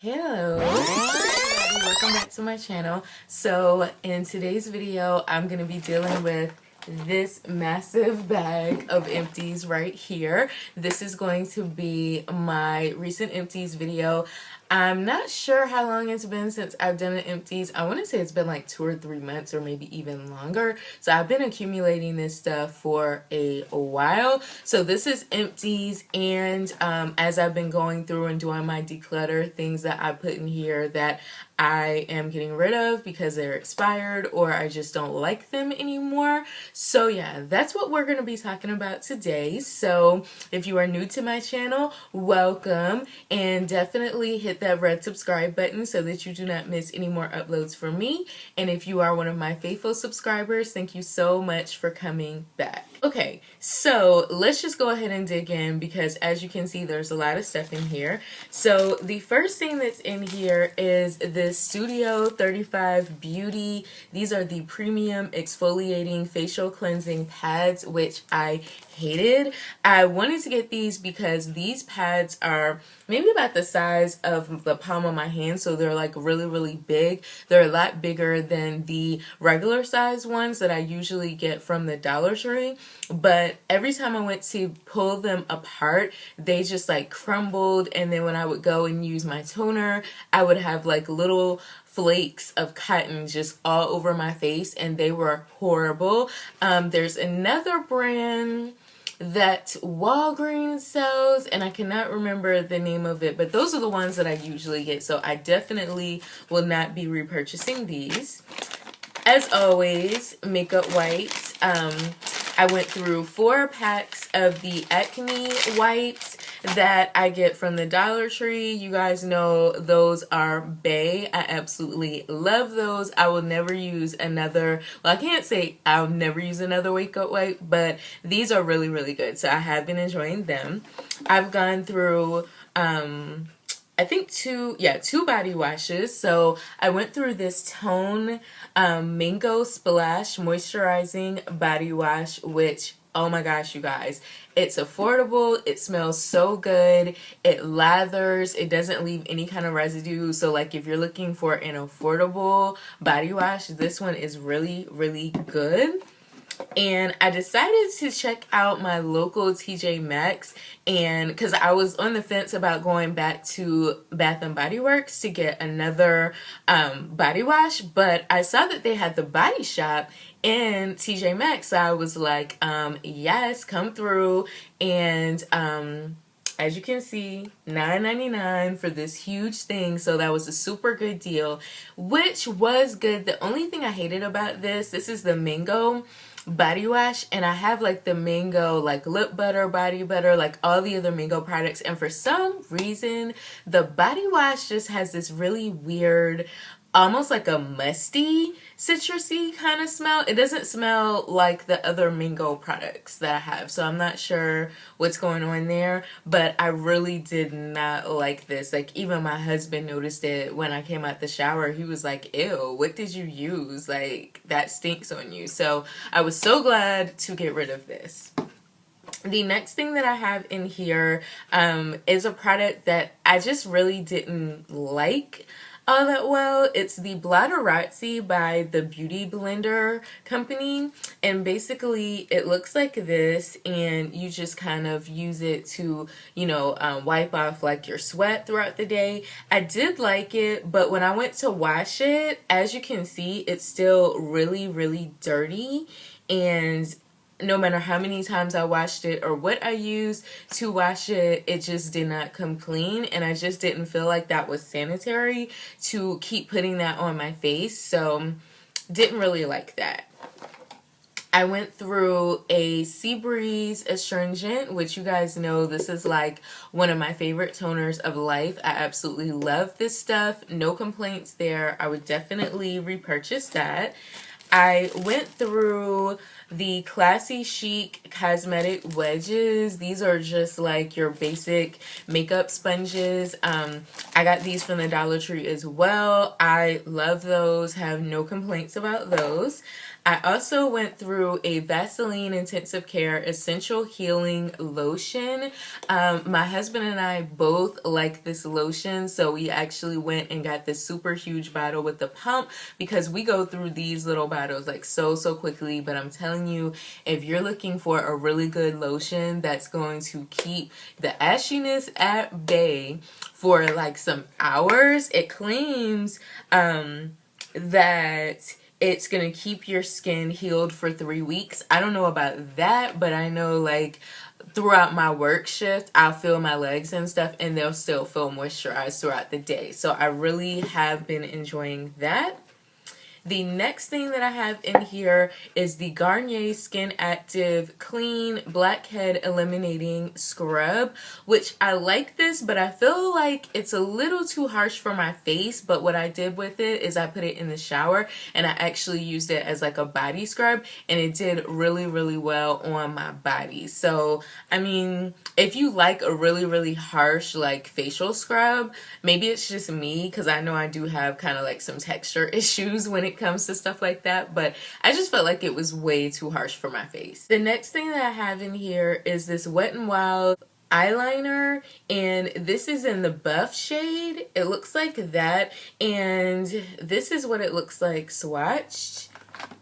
Hello, everybody. Welcome back to my channel. So in today's video, I'm going to be dealing with this massive bag of empties right here. This is going to be my recent empties video. I'm not sure how long it's been since I've done an empties. I want to say it's been like 2 or 3 months or maybe even longer. So I've been accumulating this stuff for a while. So this is empties, and as I've been going through and doing my declutter, things that I put in here that I am getting rid of because they're expired or I just don't like them anymore. So yeah, that's what we're going to be talking about today. So if you are new to my channel, welcome, and definitely hit that red subscribe button so that you do not miss any more uploads from me. And if you are one of my faithful subscribers, thank you so much for coming back. Okay, so let's just go ahead and dig in because as you can see, there's a lot of stuff in here. So the first thing that's in here is this Studio 35 Beauty. These are the premium exfoliating facial cleansing pads, which I hated. I wanted to get these because these pads are maybe about the size of the palm of my hand, so they're like really big. They're a lot bigger than the regular size ones that I usually get from the Dollar Tree, but every time I went to pull them apart, they just like crumbled, and then when I would go and use my toner, I would have like little flakes of cotton just all over my face, and they were horrible. There's another brand that Walgreens sells, and I cannot remember the name of it, but those are the ones that I usually get, so I definitely will not be repurchasing these. As always, makeup wipes. I went through 4 packs of the acne wipes that I get from the Dollar Tree. You guys know those are bae. I absolutely love those. I will never use another, well, I can't say I'll never use another makeup wipe, but these are really good. So I have been enjoying them. I've gone through I think two body washes. So I went through this Tone Mango Splash Moisturizing Body Wash, which, oh my gosh, you guys, it's affordable, it smells so good, it lathers, it doesn't leave any kind of residue. So like if you're looking for an affordable body wash, this one is really good. And I decided to check out my local TJ Maxx, and because I was on the fence about going back to Bath and Body Works to get another body wash, but I saw that they had the Body Shop in TJ Maxx, so I was like, yes, come through. And as you can see, $9.99 for this huge thing, so that was a super good deal, which was good. The only thing I hated about this is the mango body wash, and I have like the mango like lip butter, body butter, like all the other mango products, and for some reason the body wash just has this really weird, almost like a musty, citrusy kind of smell. It doesn't smell like the other mango products that I have, so I'm not sure what's going on there, but I really did not like this. Like even my husband noticed it when I came out the shower. He was like, ew, what did you use? Like that stinks on you. So I was so glad to get rid of this. The next thing that I have in here is a product that I just really didn't like all that well. It's the Blotterazzi by the Beauty Blender company, and basically it looks like this, and you just kind of use it to, you know, wipe off like your sweat throughout the day. I did like it, but when I went to wash it, as you can see, it's still really dirty, and no matter how many times I washed it or what I used to wash it, it just did not come clean, and I just didn't feel like that was sanitary to keep putting that on my face, so didn't really like that. I went through a Seabreeze Astringent, which you guys know this is like one of my favorite toners of life. I absolutely love this stuff. No complaints there. I would definitely repurchase that. I went through the Classy Chic Cosmetic Wedges. These are just like your basic makeup sponges. I got these from the Dollar Tree as well. I love those, have no complaints about those. I also went through a Vaseline Intensive Care Essential Healing Lotion. My husband and I both like this lotion, so we actually went and got this super huge bottle with the pump because we go through these little bottles like so quickly. But I'm telling you, if you're looking for a really good lotion that's going to keep the ashiness at bay for like some hours, it claims that it's gonna keep your skin healed for 3 weeks. I don't know about that, but I know like throughout my work shift, I'll feel my legs and stuff and they'll still feel moisturized throughout the day. So I really have been enjoying that. The next thing that I have in here is the Garnier Skin Active Clean Blackhead Eliminating Scrub, which I like this, but I feel like it's a little too harsh for my face. But what I did with it is I put it in the shower and I actually used it as like a body scrub, and it did really well on my body. So, I mean, if you like a really harsh like facial scrub, maybe it's just me because I know I do have kind of like some texture issues when it comes to stuff like that, but I just felt like it was way too harsh for my face. The next thing that I have in here is this Wet n Wild eyeliner, and this is in the buff shade. It looks like that, and this is what it looks like swatched.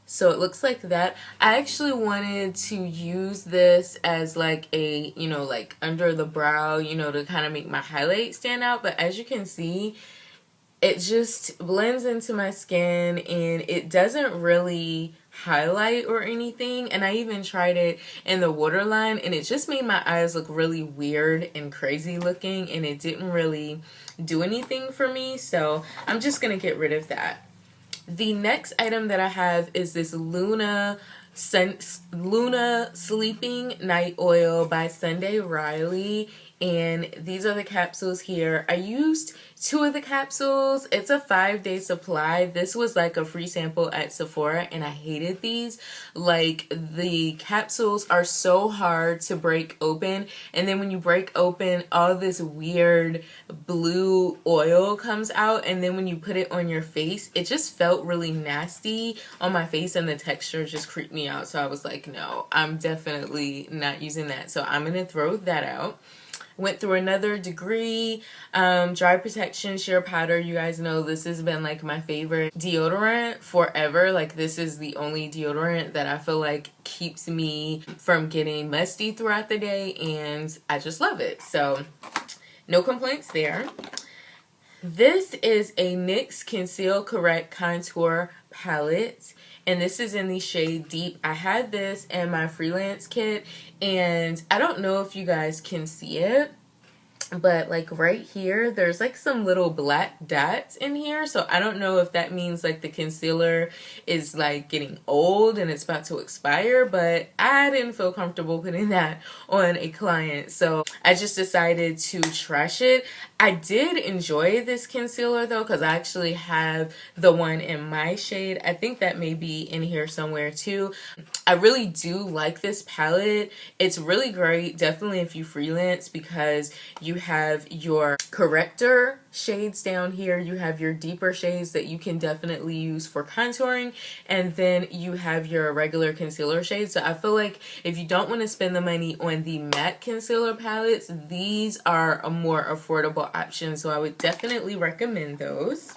So it looks like that. I actually wanted to use this as like a, you know, like under the brow, you know, to kind of make my highlight stand out, but as you can see, it just blends into my skin and it doesn't really highlight or anything. And I even tried it in the waterline and it just made my eyes look really weird and crazy looking, and it didn't really do anything for me. So I'm just gonna get rid of that. The next item that I have is this Luna Sleeping Night Oil by Sunday Riley, and these are the capsules here. I used 2 of the capsules. It's a 5-day supply. This was like a free sample at Sephora and I hated these. Like, the capsules are so hard to break open, and then when you break open, all this weird blue oil comes out, and then when you put it on your face, it just felt really nasty on my face and the texture just creeped me out. So I was like, no, I'm definitely not using that. So I'm gonna throw that out. Went through another Degree Dry Protection Sheer Powder. You guys know this has been like my favorite deodorant forever. Like, this is the only deodorant that I feel like keeps me from getting musty throughout the day, and I just love it. So no complaints there. This is a NYX Conceal Correct Contour Palette, and this is in the shade Deep. I had this in my freelance kit, and I don't know if you guys can see it, but like right here, there's like some little black dots in here. So I don't know if that means like the concealer is like getting old and it's about to expire, but I didn't feel comfortable putting that on a client. So I just decided to trash it. I did enjoy this concealer though, because I actually have the one in my shade. I think that may be in here somewhere too. I really do like this palette. It's really great, definitely if you freelance, because you have your corrector shades down here, you have your deeper shades that you can definitely use for contouring, and then you have your regular concealer shades. So I feel like if you don't want to spend the money on the matte concealer palettes, these are a more affordable option, so I would definitely recommend those.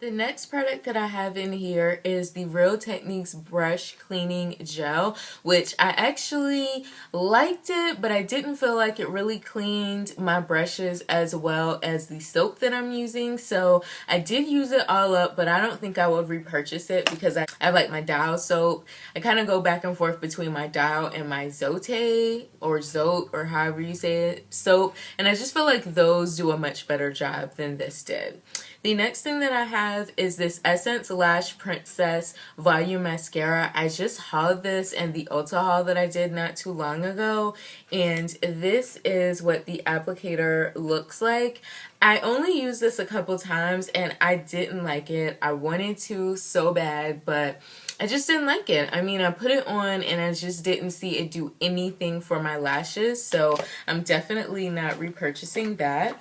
The next product that I have in here is the Real Techniques Brush Cleaning Gel, which I actually liked it, but I didn't feel like it really cleaned my brushes as well as the soap that I'm using. So I did use it all up, but I don't think I would repurchase it because I like my Dial soap. I kind of go back and forth between my Dial and my Zote or Zote or however you say it soap, and I just feel like those do a much better job than this did. The next thing that I have is this Essence Lash Princess Volume Mascara. I just hauled this in the Ulta haul that I did not too long ago, and this is what the applicator looks like. I only used this a couple times and I didn't like it. I wanted to so bad, but I just didn't like it. I mean, I put it on and I just didn't see it do anything for my lashes, so I'm definitely not repurchasing that.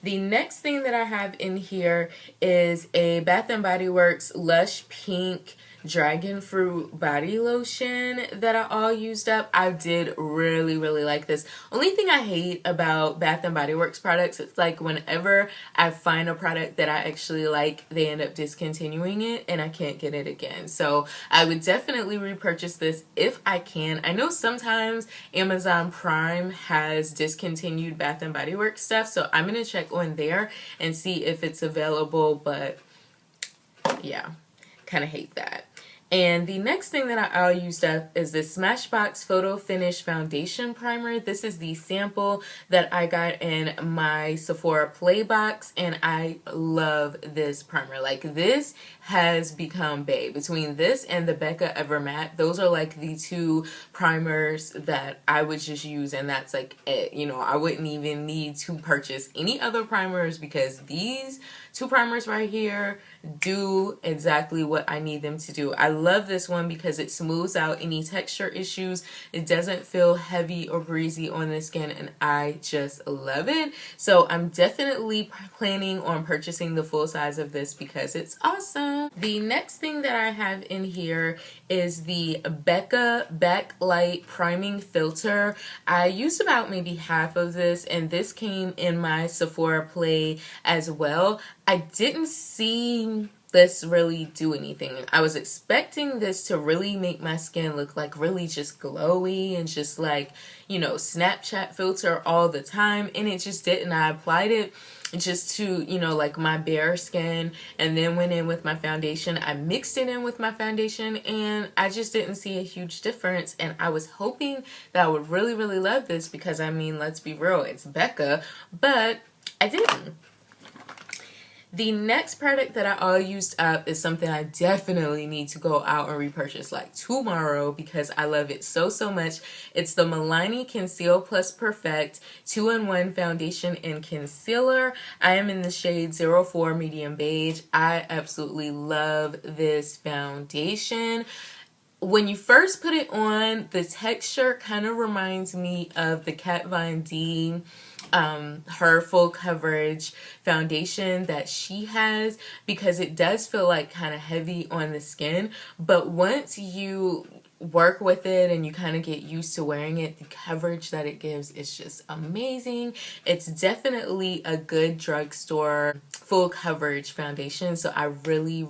The next thing that I have in here is a Bath & Body Works Lush Pink Dragon Fruit Body Lotion that I all used up. I did really like this. Only thing I hate about Bath & Body Works products, it's like whenever I find a product that I actually like, they end up discontinuing it and I can't get it again. So I would definitely repurchase this if I can. I know sometimes Amazon Prime has discontinued Bath & Body Works stuff, so I'm going to check on there and see if it's available, but yeah, kind of hate that. And the next thing that I all used up is this Smashbox Photo Finish Foundation Primer. This is the sample that I got in my Sephora Play box, and I love this primer. Like, this has become bae. Between this and the Becca Ever Matte, those are like the two primers that I would just use, and that's like it. You know, I wouldn't even need to purchase any other primers because these two primers right here do exactly what I need them to do. I love this one because it smooths out any texture issues. It doesn't feel heavy or greasy on the skin, and I just love it. So I'm definitely planning on purchasing the full size of this because it's awesome. The next thing that I have in here is the Becca Backlight Priming Filter. I used about maybe half of this, and this came in my Sephora Play as well. I didn't see this really do anything. I was expecting this to really make my skin look like really just glowy and just like, you know, Snapchat filter all the time, and it just didn't. I applied it just to, you know, like my bare skin, and then went in with my foundation. I mixed it in with my foundation and I just didn't see a huge difference, and I was hoping that I would really love this because, I mean, let's be real, it's Becca, but I didn't. The next product that I all used up is something I definitely need to go out and repurchase like tomorrow because I love it so much. It's the Milani Conceal Plus Perfect 2-in-1 Foundation and Concealer. I am in the shade 04 Medium Beige. I absolutely love this foundation. When you first put it on, the texture kind of reminds me of the Kat Von D her full coverage foundation that she has, because it does feel like kind of heavy on the skin, but once you work with it and you kind of get used to wearing it, the coverage that it gives is just amazing. It's definitely a good drugstore full coverage foundation, so I really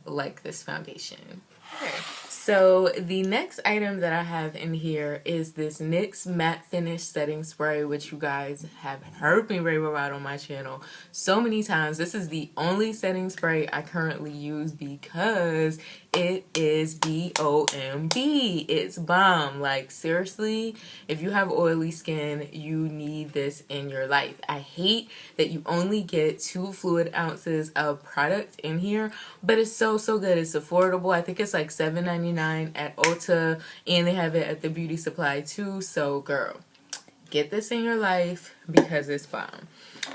like this foundation. Okay. So the next item that I have in here is this NYX Matte Finish Setting Spray, which you guys have heard me rave about on my channel so many times. This is the only setting spray I currently use because it is BOMB. It's bomb. Like, seriously, if you have oily skin, you need this in your life. I hate that you only get 2 fluid ounces of product in here, but it's so good. It's affordable. I think it's like $7.99 at Ulta, and they have it at the beauty supply too. So girl, get this in your life because it's bomb.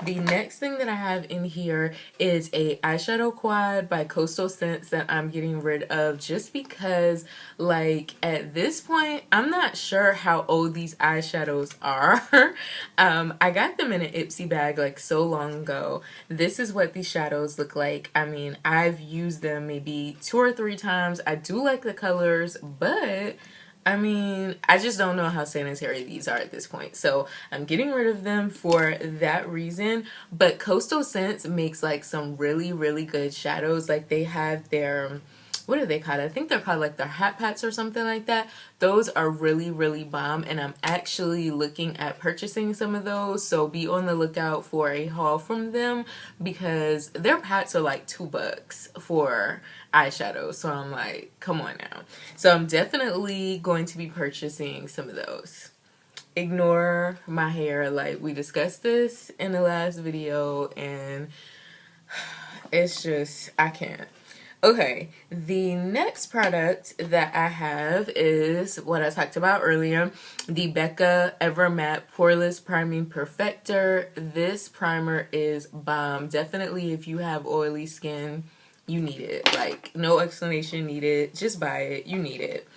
The next thing that I have in here is a eyeshadow quad by Coastal Scents that I'm getting rid of just because, like, at this point, I'm not sure how old these eyeshadows are. I got them in an Ipsy bag like so long ago. This is what these shadows look like. I mean, I've used them maybe 2 or 3 times. I do like the colors, but I mean, I just don't know how sanitary these are at this point. So I'm getting rid of them for that reason. But Coastal Scents makes like some really good shadows. Like, they have their, what are they called? I think they're called like their hot pats or something like that. Those are really bomb, and I'm actually looking at purchasing some of those. So be on the lookout for a haul from them because their pats are like $2 for eyeshadow. So I'm like, come on now. So I'm definitely going to be purchasing some of those. Ignore my hair. Like, we discussed this in the last video, and it's just, I can't. Okay, the next product that I have is what I talked about earlier, the Becca Ever Matte Poreless Priming Perfector. This primer is bomb. Definitely if you have oily skin, you need it. Like, no explanation needed. Just buy it. You need it.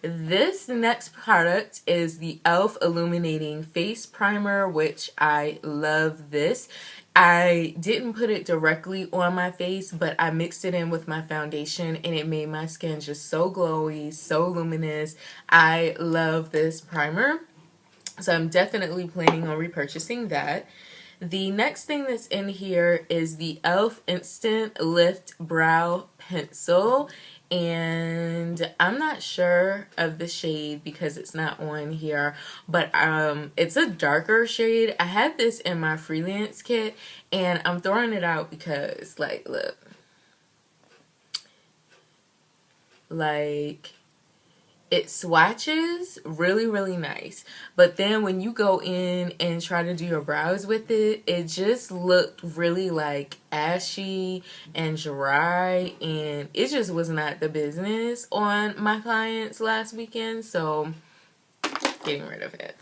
This next product is the e.l.f. Illuminating Face Primer, which I love this. I didn't put it directly on my face, but I mixed it in with my foundation and it made my skin just so glowy, so luminous. I love this primer. So I'm definitely planning on repurchasing that. The next thing that's in here is the e.l.f. Instant Lift Brow Pencil. And I'm not sure of the shade because it's not on here, but it's a darker shade. I had this in my freelance kit and I'm throwing it out because, like, look, like, it swatches really nice, but then when you go in and try to do your brows with it, it just looked really like ashy and dry, and it just was not the business on my clients last weekend, so getting rid of it.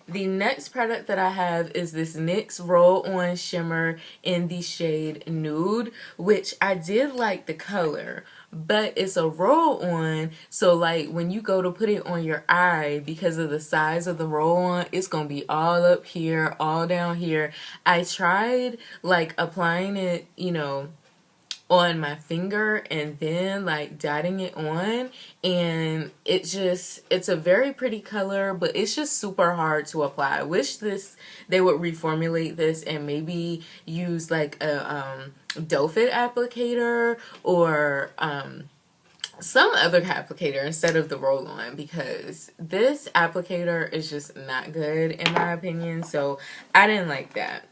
The next product that I have is this NYX Roll-On Shimmer in the shade Nude, which I did like the color, but it's a roll-on, so like when you go to put it on your eye, because of the size of the roll-on, it's gonna be all up here, all down here. I tried like applying it, you know, on my finger and then like dotting it on, and it's a very pretty color, but it's just super hard to apply. I wish they would reformulate this and maybe use like a doe foot applicator or some other applicator instead of the roll-on, because this applicator is just not good in my opinion, so I didn't like that.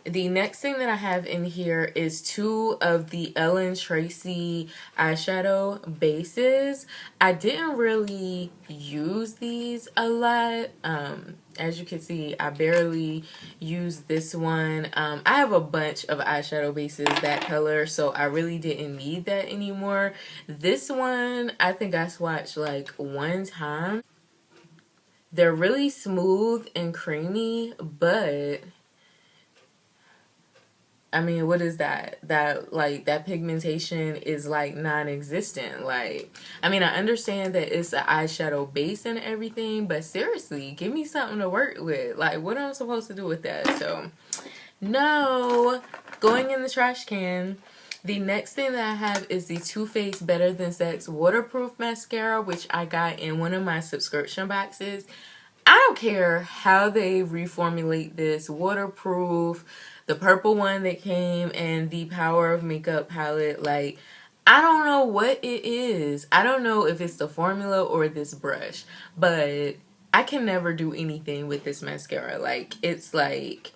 The next thing that I have in here is two of the Ellen Tracy eyeshadow bases. I didn't really use these a lot. As you can see, I barely use this one. I have a bunch of eyeshadow bases that color, so I really didn't need that anymore. This one, I think I swatched like one time. They're really smooth and creamy, but I mean, what is that? That pigmentation is like non-existent. Like, I mean, I understand that it's an eyeshadow base and everything, but seriously, give me something to work with. Like, what am I supposed to do with that? So, no, going in the trash can. The next thing that I have is the Too Faced Better Than Sex Waterproof Mascara, which I got in one of my subscription boxes. I don't care how they reformulate this. Waterproof, the purple one that came, and the Power of Makeup palette. Like, I don't know what it is. I don't know if it's the formula or this brush, but I can never do anything with this mascara. Like, it's like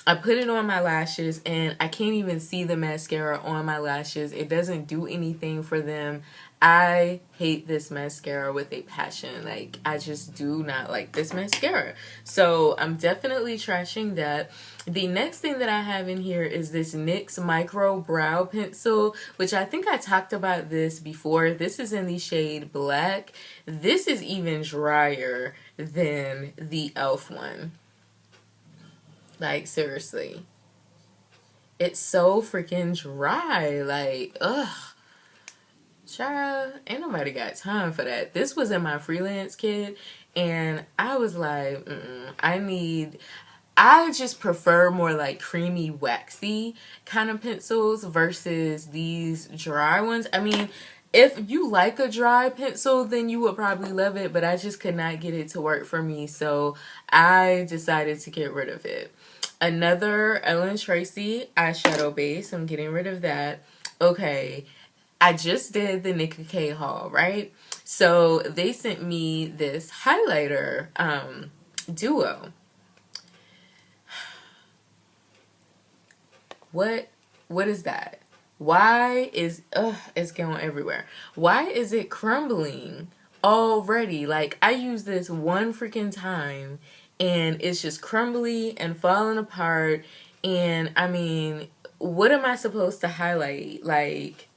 I put it on my lashes and I can't even see the mascara on my lashes. It doesn't do anything for them. I hate this mascara with a passion. Like, I just do not like this mascara. So I'm definitely trashing that. The next thing that I have in here is this NYX Micro Brow Pencil, which I think I talked about this before. This is in the shade Black. This is even drier than the e.l.f. one. Like, seriously. It's so freaking dry. Like, ugh. Child, ain't nobody got time for that. This was in my freelance kit, and I was like, I just prefer more like creamy, waxy kind of pencils versus these dry ones. I mean, if you like a dry pencil, then you would probably love it, but I just could not get it to work for me, so I decided to get rid of it. Another Ellen Tracy eyeshadow base. I'm getting rid of that. Okay, I just did the Nicka K haul, right? So they sent me this highlighter duo. What is that? Why is it's going everywhere. Why is it crumbling already? Like, I used this one freaking time and it's just crumbly and falling apart, and I mean, what am I supposed to highlight? Like,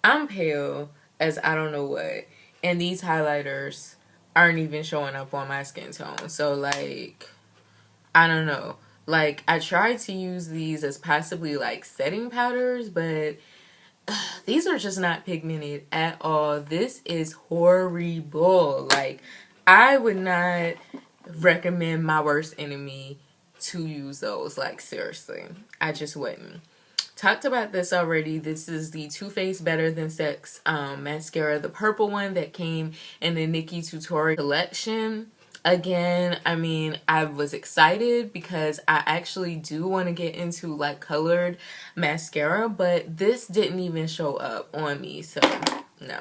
I'm pale as I don't know what, and these highlighters aren't even showing up on my skin tone. So, like, I don't know. Like, I tried to use these as possibly like setting powders, but these are just not pigmented at all. This is horrible. Like, I would not recommend my worst enemy to use those. Like, seriously, I just wouldn't. Talked about this already. This is the Too Faced Better Than Sex mascara, the purple one that came in the Nikki Tutorial collection. Again, I mean, I was excited because I actually do want to get into like colored mascara, but this didn't even show up on me, so no.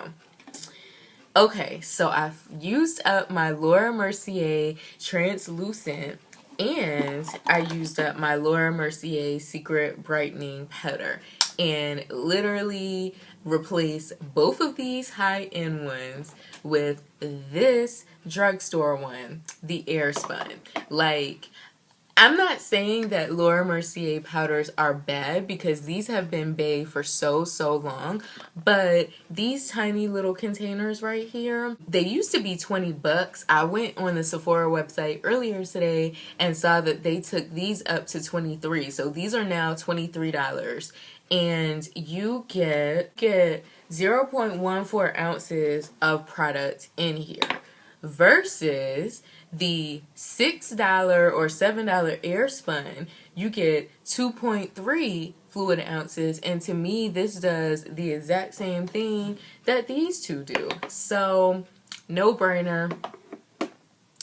Okay, so I've used up my Laura Mercier translucent, and I used up my Laura Mercier Secret Brightening Powder, and literally replaced both of these high-end ones with this drugstore one, the Airspun. Like, I'm not saying that Laura Mercier powders are bad, because these have been bae for so long, but these tiny little containers right here, they used to be 20 bucks. I went on the Sephora website earlier today and saw that they took these up to 23, so these are now $23, and you get 0.14 ounces of product in here versus the $6 or $7 Airspun. You get 2.3 fluid ounces, and to me this does the exact same thing that these two do. So no brainer,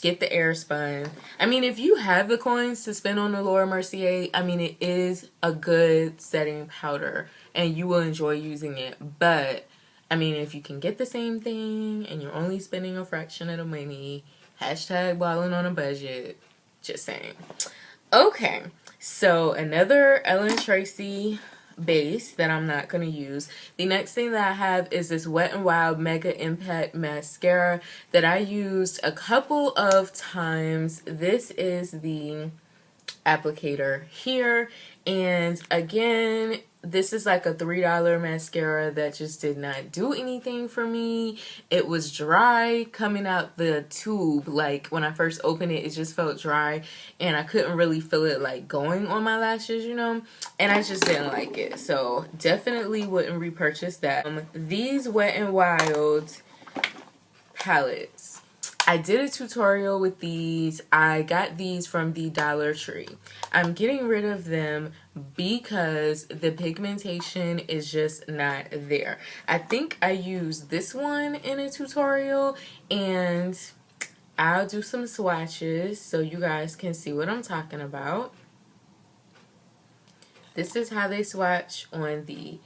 get the Airspun. I mean, if you have the coins to spend on the Laura Mercier, I mean, it is a good setting powder and you will enjoy using it. But I mean, if you can get the same thing and you're only spending a fraction of the money, hashtag balling on a budget, just saying. Okay, so another Ellen Tracy base that I'm not going to use. The next thing that I have is this Wet n Wild Mega Impact Mascara that I used a couple of times. This is the applicator here, and again, this is like a $3 mascara that just did not do anything for me. It was dry coming out the tube. Like, when I first opened it, it just felt dry, and I couldn't really feel it like going on my lashes, you know, and I just didn't like it. So definitely wouldn't repurchase that. These Wet n Wild palettes, I did a tutorial with these. I got these from the Dollar Tree. I'm getting rid of them because the pigmentation is just not there. I think I used this one in a tutorial, and I'll do some swatches so you guys can see what I'm talking about. This is how they swatch on the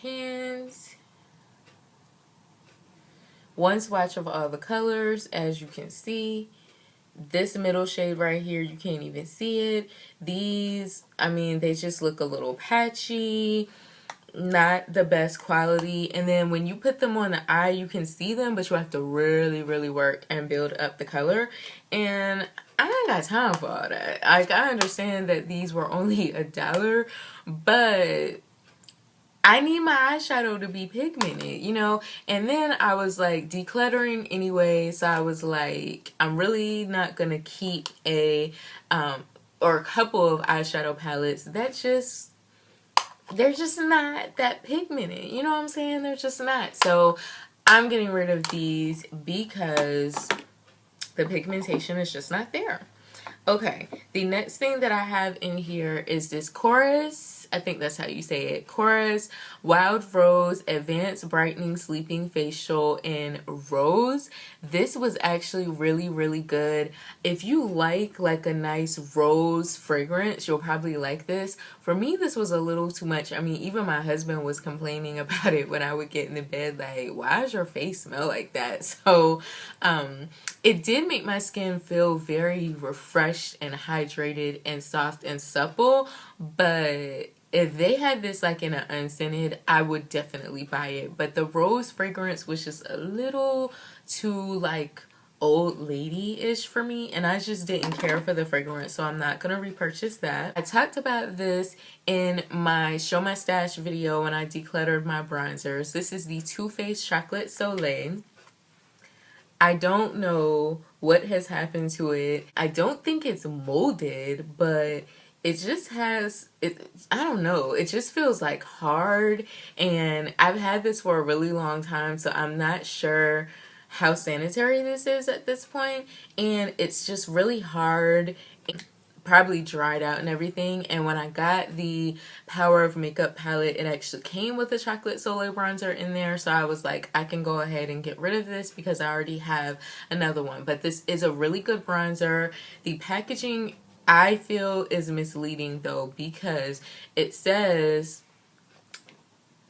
hands. One swatch of all the colors, as you can see. This middle shade right here, you can't even see it. These, I mean, they just look a little patchy, not the best quality. And then when you put them on the eye, you can see them, but you have to really work and build up the color. And I ain't got time for all that. Like, I understand that these were only $1, but I need my eyeshadow to be pigmented, you know? And then I was like decluttering anyway, so I was like, I'm really not gonna keep a or a couple of eyeshadow palettes that just, they're just not that pigmented, you know what I'm saying? They're just not. So I'm getting rid of these because the pigmentation is just not there. Okay, the next thing that I have in here is this Chorus, I think that's how you say it, Chorus Wild Rose Advanced Brightening Sleeping Facial in Rose. This was actually really good. If you like a nice rose fragrance, you'll probably like this. For me, this was a little too much. I mean, even my husband was complaining about it when I would get into bed, like, why does your face smell like that? So it did make my skin feel very refreshed and hydrated and soft and supple, but if they had this like in an unscented, I would definitely buy it. But the rose fragrance was just a little too like old lady-ish for me, and I just didn't care for the fragrance, so I'm not gonna repurchase that. I talked about this in my Show My Stash video when I decluttered my bronzers. This is the Too Faced Chocolate Soleil. I don't know what has happened to it. I don't think it's molded, but it just has, I don't know, it just feels like hard, and I've had this for a really long time, so I'm not sure how sanitary this is at this point, and it's just really hard, probably dried out and everything. And when I got the Power of Makeup palette, it actually came with a chocolate Soleil bronzer in there, so I was like, I can go ahead and get rid of this because I already have another one. But this is a really good bronzer. The packaging, I feel, is misleading though, because it says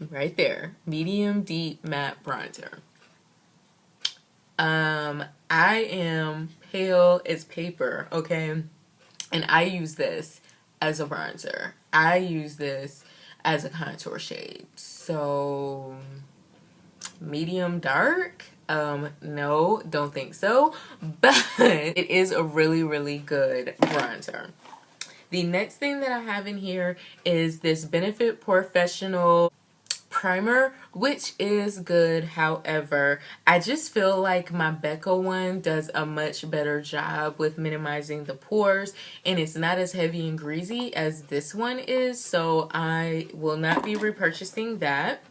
right there, medium deep matte bronzer. I am pale as paper, okay? And I use this as a bronzer. I use this as a contour shade. So, medium dark? No, don't think so. But it is a really, really good bronzer. The next thing that I have in here is this Benefit Professional primer, which is good. However, I just feel like my Becca one does a much better job with minimizing the pores, and it's not as heavy and greasy as this one is, so I will not be repurchasing that.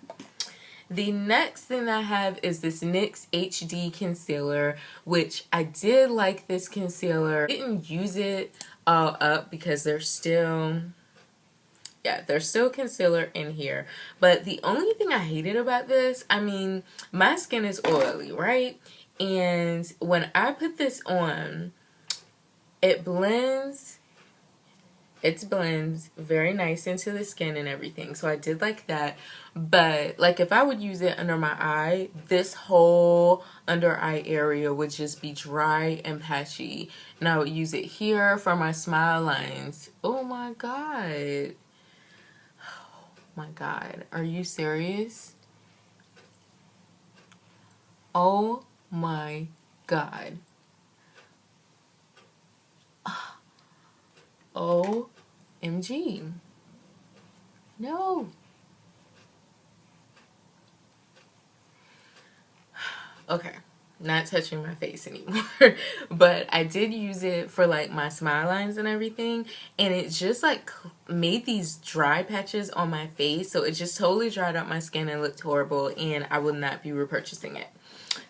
The next thing I have is this NYX HD concealer, which I did like this concealer. I didn't use it all up because there's still concealer in here. But the only thing I hated about this, I mean, my skin is oily, right? And when I put this on, it blends very nice into the skin and everything. So I did like that. But like if I would use it under my eye, this whole under eye area would just be dry and patchy. And I would use it here for my smile lines. Oh my God. My God, are you serious? Oh my God. OMG. No. Okay, not touching my face anymore. But I did use it for like my smile lines and everything, and it just like made these dry patches on my face, so it just totally dried out my skin and looked horrible, and I will not be repurchasing it.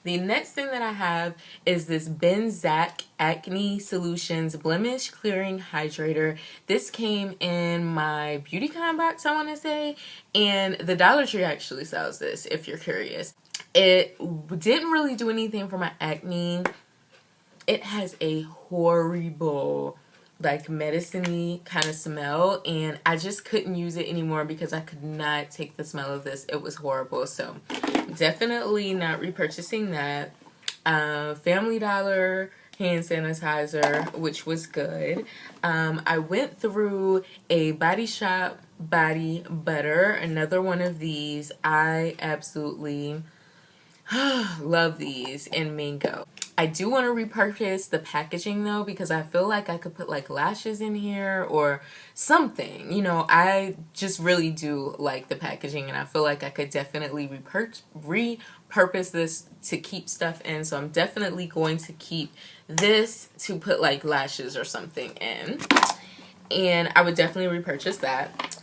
The next thing that I have is this Benzac Acne Solutions Blemish Clearing Hydrator. This came in my BeautyCon box, I want to say, and the Dollar Tree actually sells this if you're curious. It didn't really do anything for my acne. It has a horrible, like, medicine-y kind of smell, and I just couldn't use it anymore because I could not take the smell of this. It was horrible, so definitely not repurchasing that. Family Dollar hand sanitizer, which was good. I went through a Body Shop body butter, another one of these. I absolutely love these in mango. I do want to repurchase the packaging though, because I feel like I could put like lashes in here or something. You know, I just really do like the packaging, and I feel like I could definitely repurpose this to keep stuff in. So I'm definitely going to keep this to put like lashes or something in, and I would definitely repurchase that.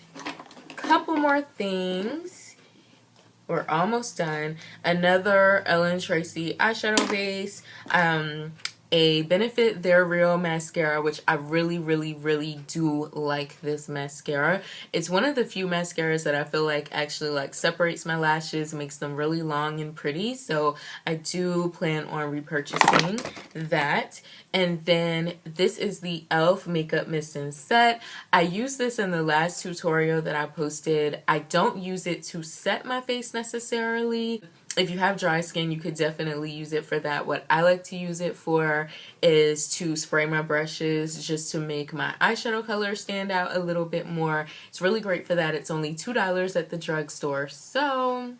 Couple more things. We're almost done. Another Ellen Tracy eyeshadow base. A Benefit They're Real mascara, which I really, really, really do like this mascara. It's one of the few mascaras that I feel like actually like separates my lashes, makes them really long and pretty. So I do plan on repurchasing that. And then this is the e.l.f. Makeup Mist and Set. I used this in the last tutorial that I posted. I don't use it to set my face necessarily. If you have dry skin, you could definitely use it for that. What I like to use it for is to spray my brushes just to make my eyeshadow color stand out a little bit more. It's really great for that. It's only $2 at the drugstore. So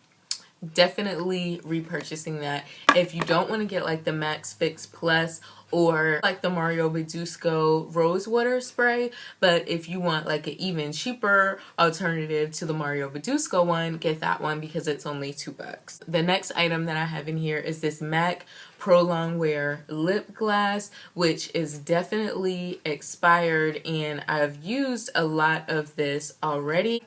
definitely repurchasing that. If you don't want to get like the Max Fix Plus or like the Mario Badusco Rose Water Spray, but if you want like an even cheaper alternative to the Mario Badusco one, get that one because it's only $2. The next item that I have in here is this MAC Pro Longwear lip gloss, which is definitely expired, and I've used a lot of this already.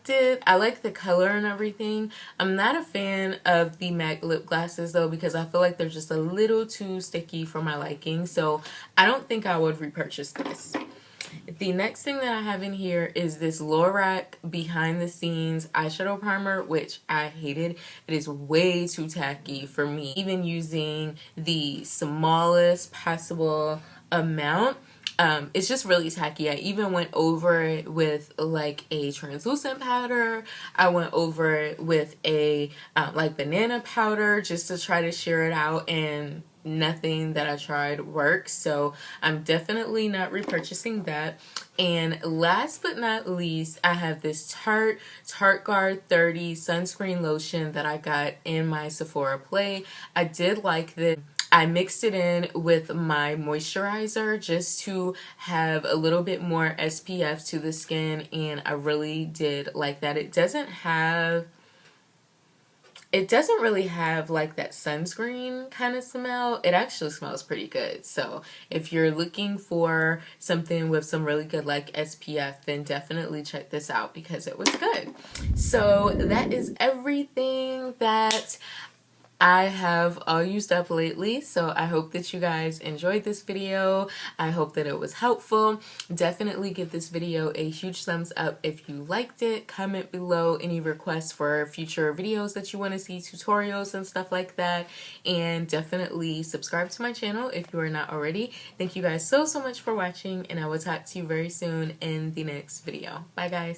I like the color and everything. I'm not a fan of the MAC lip glosses though, because I feel like they're just a little too sticky for my liking, so I don't think I would repurchase this. The next thing that I have in here is this Lorac Behind the Scenes eyeshadow primer, which I hated. It is way too tacky for me, even using the smallest possible amount. It's just really tacky. I even went over it with like a translucent powder. I went over it with a like banana powder just to try to sheer it out, and nothing that I tried worked, so I'm definitely not repurchasing that. And last but not least, I have this Tarte Guard 30 sunscreen lotion that I got in my Sephora Play. I did like this. I mixed it in with my moisturizer just to have a little bit more SPF to the skin, and I really did like that. It doesn't really have like that sunscreen kind of smell. It actually smells pretty good. So if you're looking for something with some really good like SPF, then definitely check this out because it was good. So that is everything that I have all used up lately, so I hope that you guys enjoyed this video. I hope that it was helpful. Definitely give this video a huge thumbs up if you liked it. Comment below any requests for future videos that you want to see, tutorials and stuff like that. And definitely subscribe to my channel if you are not already. Thank you guys so much for watching, and I will talk to you very soon in the next video. Bye guys.